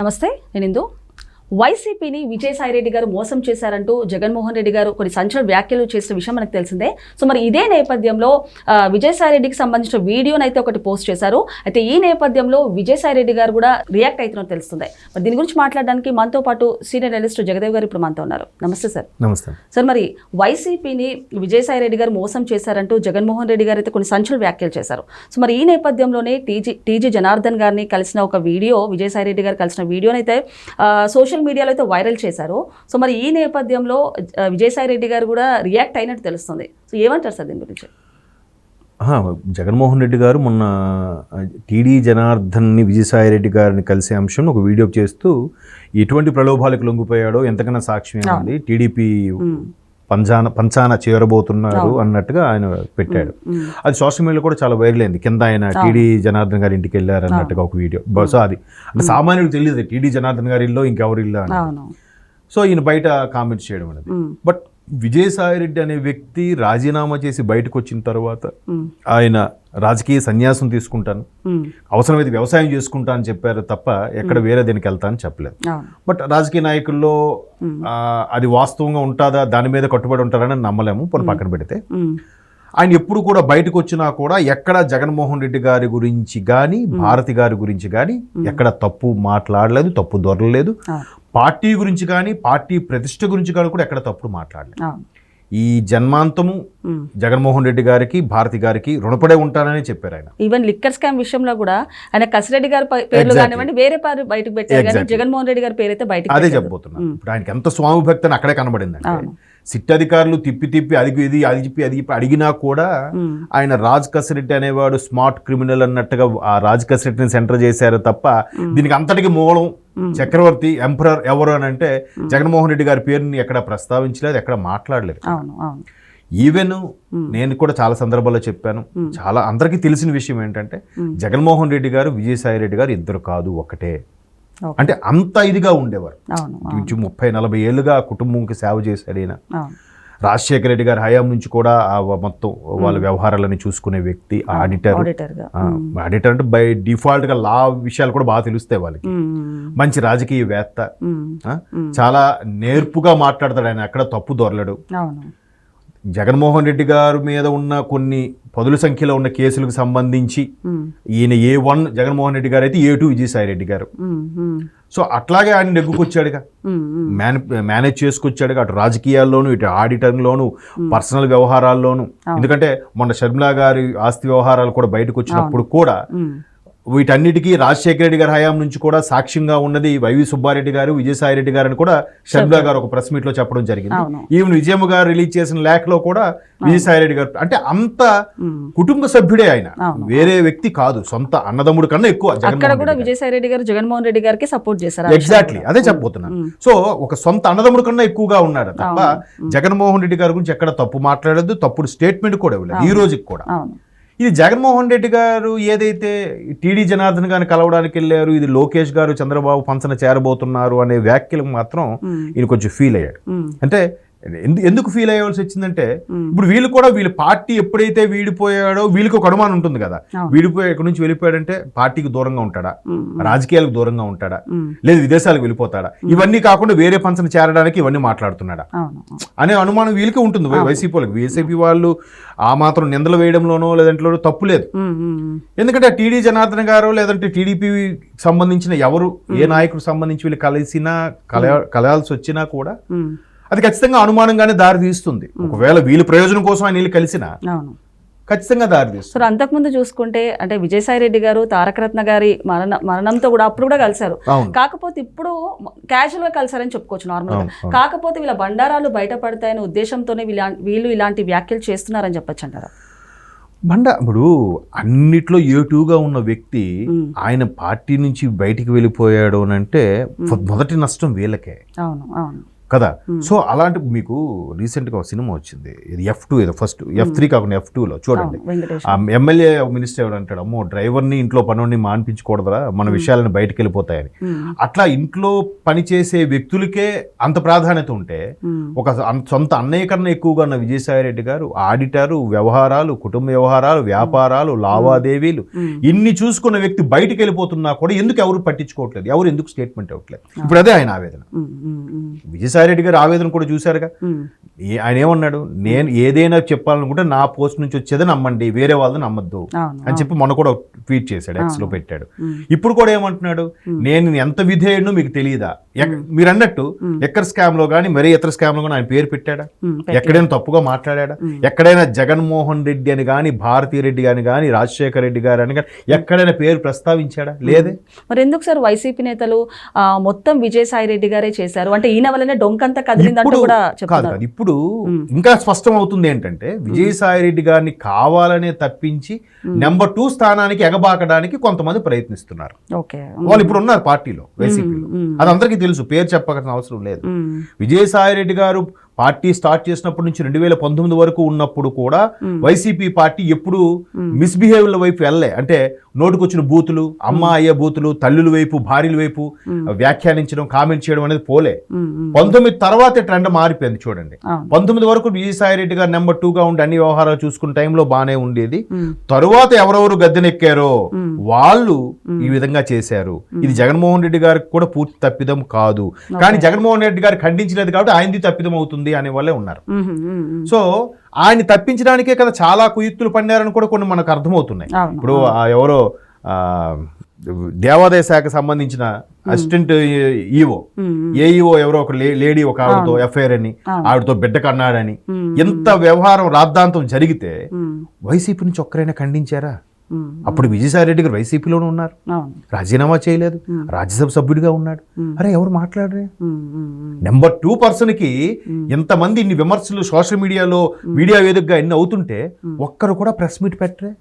నమస్తే, నేను ఇందు. వైసీపీని విజయసాయిరెడ్డి గారు మోసం చేశారంటూ జగన్మోహన్ రెడ్డి గారు కొన్ని సంచలన వ్యాఖ్యలు చేసిన విషయం మనకు తెలిసిందే. సో మరి ఇదే నేపథ్యంలో విజయసాయిరెడ్డికి సంబంధించిన వీడియోనైతే ఒకటి పోస్ట్ చేశారు. అయితే ఈ నేపథ్యంలో విజయసాయిరెడ్డి గారు కూడా రియాక్ట్ అవుతున్నట్టు తెలుస్తుంది. మరి దీని గురించి మాట్లాడడానికి మనతో పాటు సీనియర్ అనలిస్ట్ జగదేవ్ గారు ఇప్పుడు మనతో ఉన్నారు. నమస్తే సార్. నమస్తే సార్. మరి వైసీపీని విజయసాయిరెడ్డి గారు మోసం చేశారంటూ జగన్మోహన్ రెడ్డి గారు అయితే కొన్ని సంచలన వ్యాఖ్యలు చేశారు. సో మరి ఈ నేపథ్యంలోనే టీజీ జనార్దన్ గారిని కలిసిన ఒక వీడియో, విజయసాయిరెడ్డి గారు కలిసిన వీడియోనైతే సోషల్ మీడియాలో అయితే వైరల్ చేశారు. సో మరి ఈ నేపథ్యంలో విజయసాయిరెడ్డి గారు కూడా రియాక్ట్ అయినట్టు తెలుస్తుంది. సో ఏమంటారు సార్ దీని గురించి? జగన్మోహన్ రెడ్డి గారు మొన్న టీడీ జనార్దన్ని విజయసాయిరెడ్డి గారిని కలిసే అంశం ఒక వీడియో చేస్తూ ఎటువంటి ప్రలోభాలకు లొంగిపోయాడో ఎంతకన్నా సాక్ష్యం ఉంది, టీడీపీ పంచాన చేరబోతున్నారు అన్నట్టుగా ఆయన పెట్టాడు. అది సోషల్ మీడియాలో కూడా చాలా వైరల్ అయింది. కింద ఆయన టీడీ జనార్దన్ గారి ఇంటికి వెళ్ళారు అన్నట్టుగా ఒక వీడియో. బహుశా అది అంటే సామాన్యుడికి తెలియదు టీడీ జనార్దన్ గారి ఇల్లు ఇంకెవరి ఇల్లు అని. సో ఈయన బయట కామెంట్స్ చేయడం అనేది. బట్ విజయసాయిరెడ్డి అనే వ్యక్తి రాజీనామా చేసి బయటకు వచ్చిన తర్వాత ఆయన రాజకీయ సన్యాసం తీసుకుంటాను, అవసరమైతే వ్యవసాయం చేసుకుంటా అని చెప్పారు తప్ప ఎక్కడ వేరే దీనికి వెళ్తా అని చెప్పలేదు. బట్ రాజకీయ నాయకుల్లో అది వాస్తవంగా ఉంటుందా, దాని మీద కట్టుబడి ఉంటారని నమ్మలేము. పక్కన పెడితే ఆయన ఎప్పుడు కూడా బయటకు వచ్చినా కూడా ఎక్కడ జగన్మోహన్ రెడ్డి గారి గురించి కానీ భారతి గారి గురించి కానీ ఎక్కడ తప్పు మాట్లాడలేదు, తప్పు దొరలేదు. పార్టీ గురించి కానీ పార్టీ ప్రతిష్ట గురించి కానీ కూడా ఎక్కడ తప్పుడు మాట్లాడలేదు. ఈ జన్మాంతము జగన్మోహన్ రెడ్డి గారికి భారతి గారికి రుణపడే ఉంటానని చెప్పారు ఆయన. ఈవెన్ లిక్కర్ స్కామ్ విషయంలో కూడా ఆయన కసిరెడ్డి గారి పేర్లు కానివ్వండి వేరే పేరు బయటకు పెట్టారు, కానీ జగన్మోహన్ రెడ్డి గారి పేరు అయితే బయటకు. అదే చెప్పబోతున్నా. ఇప్పుడు ఆయనకి ఎంత స్వామి భక్తి అని అక్కడే కనబడిందంటే సిట్ అధికారులు తిప్పి అది చెప్పి అడిగినా కూడా ఆయన రాజ్ కసిరెడ్డి అనేవాడు స్మార్ట్ క్రిమినల్ అన్నట్టుగా ఆ రాజ్ కసిరెడ్డిని సెంటర్ చేశారు తప్ప దీనికి అంతటికి మూలం చక్రవర్తి ఎంపరర్ ఎవరు అని అంటే జగన్మోహన్ రెడ్డి గారి పేరుని ఎక్కడ ప్రస్తావించలేదు, ఎక్కడ మాట్లాడలేదు. ఈవెన్ నేను కూడా చాలా సందర్భాల్లో చెప్పాను, చాలా అందరికీ తెలిసిన విషయం ఏంటంటే జగన్మోహన్ రెడ్డి గారు విజయసాయి రెడ్డి గారు ఇద్దరు కాదు ఒకటే. అంటే అంత ఇదిగా ఉండేవారు. 30-40 ఏళ్ళుగా కుటుంబంకి సేవ చేశాడు ఈయన. రాజశేఖర రెడ్డి గారి హయాం నుంచి కూడా మొత్తం వాళ్ళ వ్యవహారాలని చూసుకునే వ్యక్తి. ఆడిటర్ అంటే బై డిఫాల్ట్ గా లా విషయాలు కూడా బాగా తెలుస్తాయి వాళ్ళకి. మంచి రాజకీయవేత్త, చాలా నేర్పుగా మాట్లాడతాడు ఆయన, ఎక్కడ తప్పు దొరలడు. జగన్మోహన్ రెడ్డి గారి మీద ఉన్న కొన్ని పదుల సంఖ్యలో ఉన్న కేసులకు సంబంధించి ఈయన A1 జగన్మోహన్ రెడ్డి గారు అయితే A2 విజయసాయి రెడ్డి గారు. సో అట్లాగే ఆయన నెగ్గుకొచ్చాడుగా, మేనేజ్ చేసుకొచ్చాడుగా, అటు రాజకీయాల్లోనూ ఇటు ఆడిటర్లోను పర్సనల్ వ్యవహారాల్లోనూ. ఎందుకంటే మొన్న షర్మిలా గారి ఆస్తి వ్యవహారాలు కూడా బయటకు వచ్చినప్పుడు కూడా వీటన్నిటికీ రాజశేఖర రెడ్డి గారి హయాం నుంచి కూడా సాక్ష్యంగా ఉన్నది వైవి సుబ్బారెడ్డి గారు, విజయసాయి రెడ్డి గారు అని కూడా షర్మిలా గారు ఒక ప్రెస్ మీట్ లో చెప్పడం జరిగింది. ఈవెన్ విజయమ్మ గారు రిలీజ్ చేసిన లేఖలో కూడా విజయసాయి రెడ్డి గారు అంటే అంత కుటుంబ సభ్యుడే ఆయన, వేరే వ్యక్తి కాదు, సొంత అన్నదమ్ముడు కన్నా ఎక్కువ. విజయసాయి రెడ్డి గారు జగన్మోహన్ రెడ్డి గారికి సపోర్ట్ చేశారు. ఎగ్జాక్ట్లీ అదే చెప్పబోతున్నాను. సో ఒక సొంత అన్నదమ్ముడు కన్నా ఎక్కువగా ఉన్నాడు తప్ప జగన్మోహన్ రెడ్డి గారి గురించి ఎక్కడ తప్పు మాట్లాడద్దు, తప్పుడు స్టేట్మెంట్ కూడా ఇవ్వలేదు ఈ రోజుకి కూడా. ఇది జగన్మోహన్ రెడ్డి గారు ఏదైతే టీడీ జనార్దన్ గారిని కలవడానికి వెళ్ళారు, ఇది లోకేష్ గారు చంద్రబాబు పంచన చేరబోతున్నారు అనే వ్యాఖ్యలు మాత్రం ఈయన కొంచెం ఫీల్ అయ్యాడు. అంటే ఎందుకు ఫీల్ అయ్యవలసి వచ్చిందంటే ఇప్పుడు వీళ్ళు పార్టీ ఎప్పుడైతే వీడిపోయాడో వీళ్ళకి ఒక అనుమానం ఉంటుంది కదా, ఎక్కడి నుంచి వెళ్ళిపోయాడంటే పార్టీకి దూరంగా ఉంటాడా, రాజకీయాలకు దూరంగా ఉంటాడా, లేదు విదేశాలకు వెళ్ళిపోతాడా, ఇవన్నీ కాకుండా వేరే పంచన చేరడానికి ఇవన్నీ మాట్లాడుతున్నాడా అనే అనుమానం వీళ్ళకి ఉంటుంది. వైసీపీ వాళ్ళు ఆ మాత్రం నిందలు వేయడంలోనో లేదంటే తప్పు లేదు. ఎందుకంటే టీడీ జనార్దన్ గారు లేదంటే టీడీపీ సంబంధించిన ఎవరు ఏ నాయకుడికి సంబంధించి వీళ్ళు కలయాల్సి వచ్చినా కూడా అది ఖచ్చితంగా అనుమానంగానే దారి తీస్తుంది. ఒకవేళ వీళ్ళ ప్రయోజనం కోసం ఆయన వీళ్ళు కలిసినా ఖచ్చితంగా దారి తీస్తుంది. సో అంతకుముందు చూసుకుంటే అంటే విజయసాయి రెడ్డి గారు తారకరత్న గారి మరణంతో కూడా అప్పుడు కూడా కలిశారు. కాకపోతే ఇప్పుడు క్యాజువల్ గా కలిసారని చెప్పుకోవచ్చు నార్మల్ గా. కాకపోతే వీళ్ళ బండారాలు బయటపడతాయనే ఉద్దేశంతోనే వీళ్ళు ఇలాంటి వ్యాఖ్యలు చేస్తున్నారని చెప్పొచ్చు అంటారా? ఇప్పుడు అన్నిట్లో ఏటుగా ఉన్న వ్యక్తి ఆయన పార్టీ నుంచి బయటికి వెళ్ళిపోయాడు అని అంటే మొదటి నష్టం వీళ్ళకే. కదా. సో అలాంటి మీకు రీసెంట్గా ఒక సినిమా వచ్చింది, ఇది F2 ఏదో ఫస్ట్ F3 కాకుండా F2లో చూడండి. ఆ ఎమ్మెల్యే మినిస్టర్ ఎవరు అంటాడు, అమ్మో డ్రైవర్ని ఇంట్లో పనుని మాన్పించకూడదురా, మన విషయాలను బయటకు వెళ్ళిపోతాయని. అట్లా ఇంట్లో పనిచేసే వ్యక్తులకే అంత ప్రాధాన్యత ఉంటే ఒక సొంత అన్నయ్య కన్నా ఎక్కువగా ఉన్న విజయసాయి రెడ్డి గారు ఆడిటరు, వ్యవహారాలు, కుటుంబ వ్యవహారాలు, వ్యాపారాలు, లావాదేవీలు ఇన్ని చూసుకున్న వ్యక్తి బయటికి వెళ్ళిపోతున్నా కూడా ఎందుకు ఎవరు పట్టించుకోవట్లేదు, ఎవరు ఎందుకు స్టేట్మెంట్ ఇవ్వట్లేదు? ఇప్పుడు అదే ఆయన ఆవేదన. విజయసాయి రెడ్డి గారు ఆవేదన కూడా చూశారుగా. ఆయన ఏమన్నాడు, నేను ఏదైనా చెప్పాలనుకుంటే నా పోస్ట్ నుంచి వచ్చేది నమ్మండి, వేరే వాళ్ళని నమ్మద్దు అని చెప్పి మొన్న కూడా ట్వీట్ చేశాడు, ఎక్స్ లో పెట్టాడు. ఇప్పుడు కూడా ఏమంటున్నాడు, నేను ఎంత విధేయుడు మీకు తెలియదా? మీరు అన్నట్టు ఎక్కడ స్కామ్ లో కానీ మరీ ఇతర స్కామ్ లో కానీ ఆయన పేరు పెట్టాడా? ఎక్కడైనా తప్పుగా మాట్లాడా? ఎక్కడైనా జగన్మోహన్ రెడ్డి అని కానీ, భారతీ రెడ్డి అని కానీ, రాజశేఖర రెడ్డి గారు అని కానీ ఎక్కడైనా పేరు ప్రస్తావించాడా? లేదే. మరి ఎందుకు సార్ వైసీపీ నేతలు మొత్తం విజయసాయి రెడ్డి గారే చేశారు అంటే ఈయన వల్లనే డొంకంతా కదిలిందంటూ కూడా చెప్తున్నారు. ఇప్పుడు ఇంకా స్పష్టం అవుతుంది ఏంటంటే, విజయసాయి రెడ్డి గారిని కావాలనే తప్పించి నెంబర్ 2 స్థానానికి ఎగబాకడానికి కొంతమంది ప్రయత్నిస్తున్నారు. వాళ్ళు ఇప్పుడు ఉన్నారు పార్టీలో, వైసీపీలో. అది అందరికీ తెలుసు, పేరు చెప్పాల్సిన అవసరం లేదు. విజయసాయి రెడ్డి గారు పార్టీ స్టార్ట్ చేసినప్పటి నుంచి 2019 వరకు ఉన్నప్పుడు కూడా వైసీపీ పార్టీ ఎప్పుడు మిస్బిహేవ్ల వైపు వెళ్ళలే. అంటే నోటుకొచ్చిన బూతులు, అమ్మ అయ్యే బూతులు, తల్లుల వైపు, భార్యల వైపు వ్యాఖ్యానించడం, కామెంట్ చేయడం అనేది పోలే. 19 తర్వాతే ట్రెండ్ మారిపోయింది చూడండి. 19 వరకు విజయసాయి రెడ్డి గారు నెంబర్ 2గా ఉండి అన్ని వ్యవహారాలు చూసుకున్న టైంలో బాగానే ఉండేది. తరువాత ఎవరెవరు గద్దెనెక్కారో వాళ్ళు ఈ విధంగా చేశారు. ఇది జగన్మోహన్ రెడ్డి గారికి కూడా పూర్తి తప్పిదం కాదు, కానీ జగన్మోహన్ రెడ్డి గారు ఖండించలేదు కాబట్టి ఆయనది తప్పిదం అవుతుంది అనే వాళ్ళే ఉన్నారు. సో ఆయన తప్పించడానికే కదా చాలా కుయుక్తులు పన్నారని కూడా కొన్ని మనకు అర్థమవుతున్నాయి. ఇప్పుడు ఎవరో దేవాదాయ శాఖకు సంబంధించిన అసిస్టెంట్ ఏఈఓ ఎవరో ఒక లేడీ ఒక ఆవిడతో ఎఫ్ఐఆర్ అని, ఆవిడతో బిడ్డ కన్నాడని, ఎంత వ్యవహారం రాద్ధాంతం జరిగితే వైసీపీ నుంచి ఒక్కరైనా ఖండించారా? అప్పుడు విజయసాయి రెడ్డి గారు వైసీపీలోనే ఉన్నారు, రాజీనామా చేయలేదు, రాజ్యసభ సభ్యుడిగా ఉన్నాడు. అరే ఎవరు మాట్లాడరే? నెంబర్ 2 పర్సన్కి ఇంతమంది ఇన్ని విమర్శలు సోషల్ మీడియాలో, మీడియా వేదికగా ఎన్ని అవుతుంటే ఒక్కరు కూడా ప్రెస్ మీట్ పెట్టరే,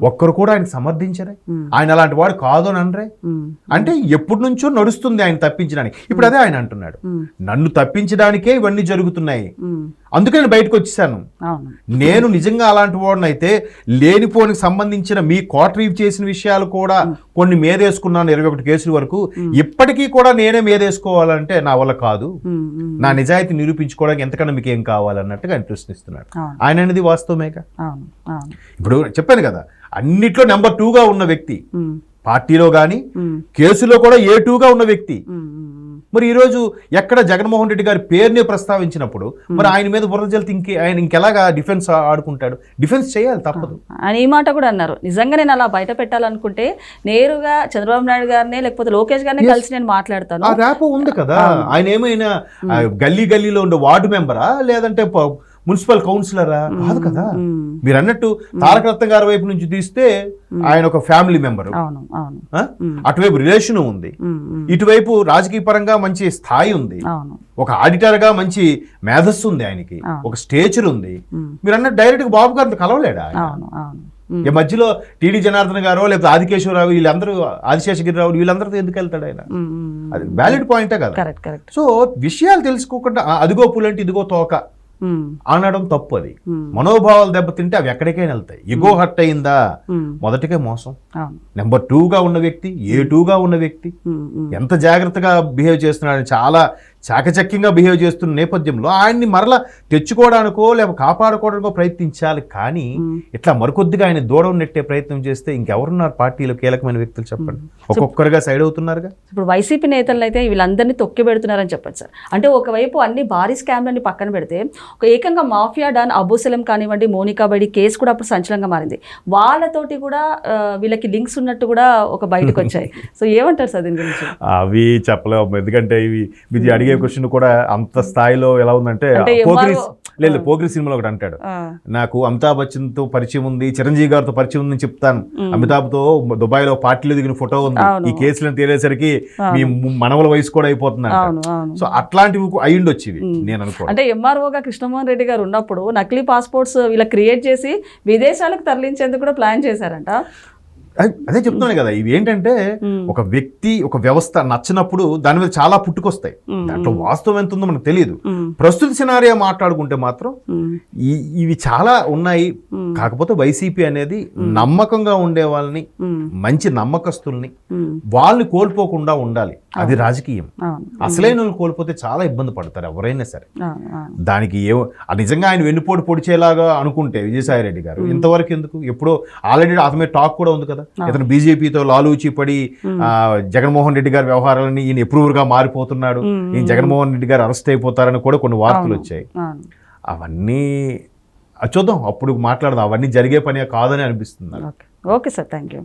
ఒక్కరు కూడా ఆయన సమర్థించరే, ఆయన అలాంటి వాడు కాదు అని అనరే. అంటే ఎప్పటి నుంచో నడుస్తుంది ఆయన తప్పించడానికి. ఇప్పుడు అదే ఆయన అంటున్నాడు, నన్ను తప్పించడానికే ఇవన్నీ జరుగుతున్నాయి, అందుకే నేను బయటకు వచ్చేసాను. నేను నిజంగా అలాంటి వాడిని అయితే లేనిపోనికి సంబంధించిన మీ కోటరీవ్ చేసిన విషయాలు కూడా కొన్ని మేదేసుకున్నాను, 21 కేసుల వరకు. ఇప్పటికీ కూడా నేనే మేదేసుకోవాలంటే నా వల్ల కాదు, నా నిజాయితీ నిరూపించుకోవడానికి ఎంతకన్నా మీకు ఏం కావాలన్నట్టుగా ఆయన ప్రశ్నిస్తున్నాడు. ఆయన అనేది వాస్తవమేగా. ఇప్పుడు చెప్పాను కదా, అన్నిట్లో నెంబర్ 2గా ఉన్న వ్యక్తి, పార్టీలో కానీ కేసులో కూడా A2గా ఉన్న వ్యక్తి. మరి ఈరోజు ఎక్కడ జగన్మోహన్ రెడ్డి గారి పేరుని ప్రస్తావించినప్పుడు మరి ఆయన మీద బురద జల్లితే ఆయన ఇంకెలాగా డిఫెన్స్ ఆడుకుంటాడు? డిఫెన్స్ చేయాలి, తప్పదు. ఆయన ఈ మాట కూడా అన్నారు, నిజంగా నేను అలా బయట పెట్టాలనుకుంటే నేరుగా చంద్రబాబు నాయుడు గారిని లేకపోతే లోకేష్ గారిని కలిసి నేను మాట్లాడతాను. ఆ ర్యాపో ఉంది కదా. ఆయన ఏమైనా గల్లీలో ఉండే వార్డు మెంబరా లేదంటే మున్సిపల్ కౌన్సిలరా? కాదు కదా. మీరు అన్నట్టు తారక రత్న గారి వైపు నుంచి తీస్తే ఆయన ఒక ఫ్యామిలీ మెంబర్, అటువైపు రిలేషన్ ఉంది, ఇటువైపు రాజకీయ పరంగా మంచి స్థాయి ఉంది, ఒక ఆడిటర్ గా మంచి మేధస్సు ఉంది, ఆయనకి ఒక స్టేచర్ ఉంది. మీరు అన్నట్టు డైరెక్ట్ గా బాబు గారిని కలవలేడా? ఈ మధ్యలో టీడీ జనార్దన్ గారో లేకపోతే ఆదికేశ్వరరావు వీళ్ళందరూ, ఆదిశేషగిరిరావు వీళ్ళందరితో ఎందుకు వెళ్తాడు ఆయన? అది వ్యాలిడ్ పాయింటే కదా. సో విషయాలు తెలుసుకోకుండా అదిగో పులంటే ఇదిగో తోక అనడం తప్పు. అది మనోభావాలు దెబ్బతింటే అవి ఎక్కడికైనా వెళ్తాయి. ఇగో హట్ అయిందా మొదటికే మోసం. నెంబర్ 2గా ఉన్న వ్యక్తి, A2గా ఉన్న వ్యక్తి ఎంత జాగ్రత్తగా బిహేవ్ చేస్తున్నాడని, చాలా చాకచక్యంగా బిహేవ్ చేస్తున్న నేపథ్యంలో ఆయన్ని మరలా తెచ్చుకోవడానికో లేక కాపాడుకోవడానికో ప్రయత్నించాలి. కానీ ఇట్లా మరికొద్దిగా ఆయన దూరం నెట్టే ప్రయత్నం చేస్తే ఇంకెవరున్నారు పార్టీలో కీలకమైన వ్యక్తులు చెప్పండి? ఒక్కొక్కరుగా సైడ్ అవుతున్నారుగా. ఇప్పుడు వైసీపీ నేతలు అయితే వీళ్ళందరినీ తొక్కి పెడుతున్నారని చెప్పచ్చు సార్. అంటే ఒకవైపు అన్ని భారీ స్కామ్లని పక్కన పెడితే ఒక ఏకంగా మాఫియా డాన్ అబూ సలీం కానివ్వండి, మోనికా బైడి కేసు కూడా అప్పుడు సంచలనంగా మారింది. వాళ్ళతోటి కూడా వీళ్ళకి లింక్స్ ఉన్నట్టు కూడా ఒక బయటకు వచ్చాయి. సో ఏమంటారు సార్ దీని గురించి? అవి చెప్పలేము, ఎందుకంటే ఇవి మీరు అడిగే క్వశ్చన్ కూడా అంత స్థాయిలో ఎలా ఉందంటే, పోగ్రి సినిమాలో ఒకటి అంటాడు, నాకు అమితాబ్ బచ్చన్ తో పరిచయం ఉంది, చిరంజీవి గారితో పరిచయం ఉందని చెప్తాను, అమితాబ్ తో దుబాయ్ లో పార్టీలో దిగిన ఫోటో ఉంది, ఈ కేసులను తేలేసరికి మీ మనవల వయసు కూడా అయిపోతుంది. సో అట్లాంటివి అయ్యుండొచ్చి నేను అనుకో. అంటే ఎంఆర్ఓగా కృష్ణమోహన్ రెడ్డి గారు ఉన్నప్పుడు నకిలీ పాస్పోర్ట్స్ వీళ్ళకి క్రియేట్ చేసి విదేశాలకు తరలించేందుకు కూడా ప్లాన్ చేశారంట. అదే చెప్తున్నాను కదా, ఇవి ఏంటంటే ఒక వ్యక్తి ఒక వ్యవస్థ నచ్చినప్పుడు దాని మీద చాలా పుట్టుకొస్తాయి. దాంట్లో వాస్తవం ఎంత ఉందో మనకు తెలియదు. ప్రస్తుత సినారియో మాట్లాడుకుంటే మాత్రం ఇవి చాలా ఉన్నాయి. కాకపోతే వైసీపీ అనేది నమ్మకంగా ఉండే వాళ్ళని, మంచి నమ్మకస్తుల్ని, వాళ్ళని కోల్పోకుండా ఉండాలి. అది రాజకీయం. అసలైన వాళ్ళు కోల్పోతే చాలా ఇబ్బంది పడతారు ఎవరైనా సరే. దానికి నిజంగా ఆయన వెన్నుపోటు పొడిచేలాగా అనుకుంటే విజయసాయి రెడ్డి గారు ఇంతవరకు ఎందుకు, ఎప్పుడో ఆల్రెడీ అతని టాక్ కూడా ఉంది కదా, ఇతను బీజేపీతో లాలూచి పడి జగన్మోహన్ రెడ్డి గారి వ్యవహారాలని ఈయన అప్రూవర్ గా మారిపోతున్నాడు, ఈయన జగన్మోహన్ రెడ్డి గారు అరెస్ట్ అయిపోతారని కూడా కొన్ని వార్తలు వచ్చాయి. అవన్నీ చూద్దాం, అప్పుడు మాట్లాడదాం. అవన్నీ జరిగే పని కాదని అనిపిస్తుంది. Okay sir, thank you.